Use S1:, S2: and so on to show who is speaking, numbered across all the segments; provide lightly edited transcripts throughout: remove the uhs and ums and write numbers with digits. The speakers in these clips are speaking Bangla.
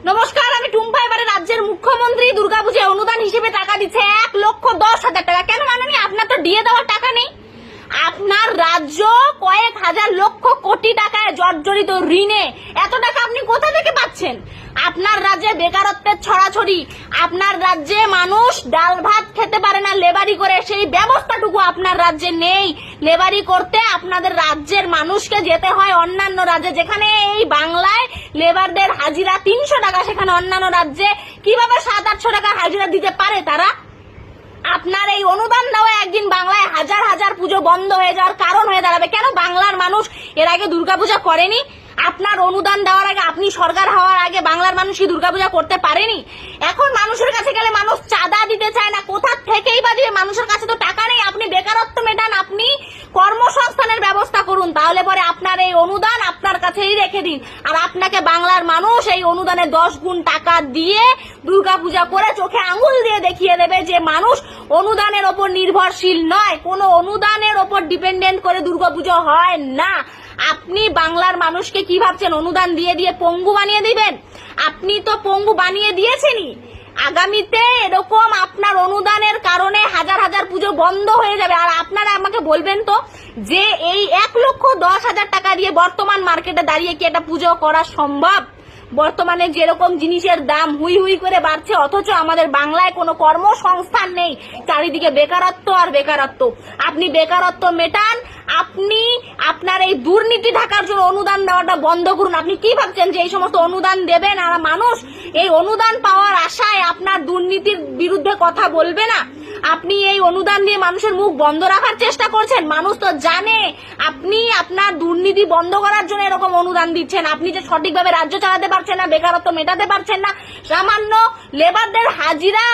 S1: নমস্কার, আমি টুম্পা। এবারে রাজ্যের মুখ্যমন্ত্রী দুর্গাপূজায় অনুদান হিসেবে টাকা দিচ্ছে 1,10,000 টাকা। কেন মাননীয়, আপনার তো দিয়ে দেওয়ার টাকা নেই। আপনার রাজ্য কয়েক হাজার লক্ষ কোটি টাকায় জর্জরিত ঋণে, এত টাকা আপনি কোথা থেকে পাচ্ছেন? আপনার রাজ্যে বেকারত্বের ছড়াছড়ি, আপনার রাজ্যে মানুষ ডাল ভাত খেতে পারে না লেবারি করে, সেই ব্যবস্থাটুকু আপনার রাজ্যে নেই। লেবারি করতে আপনাদের রাজ্যের মানুষকে যেতে হয় অন্যান্য রাজ্যে, যেখানে এই বাংলায় লেবারদের হাজিরা 300 টাকা, সেখানে অন্যান্য রাজ্যে কিভাবে 700-800 টাকা হাজিরা দিতে পারে তারা? আপনার এই অনুদান দেওয়া একদিন বাংলায় হাজার হাজার পুজো বন্ধ হয়ে যাওয়ার কারণ হয়ে দাঁড়াবে। কেন বাংলার মানুষ এর আগে দুর্গাপূজা করেনি? আপনার অনুদান দেওয়ার আগে, আপনি সরকার হওয়ার আগে বাংলার মানুষ কি দুর্গাপূজা করতে পারেনি? এখন মানুষের কাছে গেলে মানুষ চাঁদা দিতে চায় না, কোথা থেকেই বা দিবে? মানুষের কাছে তো টাকা নেই। আপনি বেকারত্ব মেটান, আপনি কর্মসংস্থানের ব্যবস্থা করুন, তাহলে পরে আপনার এই অনুদান আপনার কাছেই রেখে দিন। আর আপনাকে বাংলার মানুষ এই অনুদানে 10 গুণ টাকা দিয়ে দুর্গাপূজা করে চোখে আঙুল দিয়ে দেখিয়ে দেবে যে মানুষ অনুদানের ওপর নির্ভরশীল নয়, কোনো অনুদানের ওপর ডিপেন্ডেন্ট করে দুর্গাপূজা হয় না। আপনি বাংলার মানুষকে কি ভাবছেন অনুদান দিয়ে দিয়ে পঙ্গু বানিয়ে দিবেন? আপনি তো পঙ্গু বানিয়ে দিয়েছেনই। আগামীতে এরকম আপনার অনুদানের কারণে হাজার হাজার পুজো বন্ধ হয়ে যাবে। আর আপনারা আমাকে বলবেন তো যে এই 1,10,000 টাকা দিয়ে বর্তমান মার্কেটে দাঁড়িয়ে কি একটা পুজো করা সম্ভব? বর্তমানে যেরকম জিনিসের দাম হুই হুই করে বাড়ছে, অথচ আমাদের বাংলায় কোনো কর্মসংস্থান নেই, চারিদিকে বেকারত্ব আর বেকারত্ব। আপনি বেকারত্ব মেটান, আপনি আপনার এই দুর্নীতি ঢাকার জন্য অনুদান দেওয়াটা বন্ধ করুন। আপনি কি ভাবছেন যে এই সমস্ত অনুদান দেবেন আর মানুষ এই অনুদান পাওয়ার আশায় আপনার দুর্নীতির বিরুদ্ধে কথা বলবে না? আপনি এই অনুদান দিয়ে মানুষের মুখ বন্ধ রাখার চেষ্টা করছেন। মানুষ তো জানে আপনি আপনার দুর্নীতি বন্ধ করার জন্য এরকম অনুদান দিচ্ছেন। আপনি যে সঠিকভাবে রাজ্য চালাতে পারছেন না, বেকারত্ব মেটাতে পারছেন না, সামান্য লেবারদের হাজিরা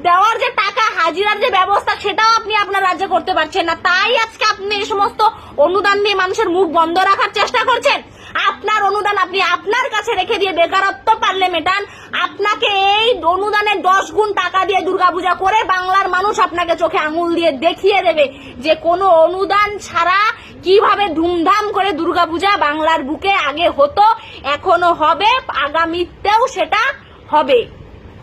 S1: দেওয়ার যে টাকা, হাজিরার যে ব্যবস্থা, সেটাও আপনি আপনার রাজ্যে করতে পারছেন না। তাই আজকে আপনি এই সমস্ত অনুদান দিয়ে মানুষের মুখ বন্ধ রাখার চেষ্টা করছেন। আপনার অনুদান আপনি আপনার কাছে রেখে দিয়ে বেকারত্ব পারলে মেটান। আপনাকে এই অনুদানের 10 গুণ টাকা দিয়ে দুর্গাপূজা করে বাংলার মানুষ আপনাকে চোখে আঙুল দিয়ে দেখিয়ে দেবে যে কোনো অনুদান ছাড়া কিভাবে ধুমধাম করে দুর্গাপূজা বাংলার বুকে আগে হতো, এখনো হবে, আগামীতেও সেটা হবে।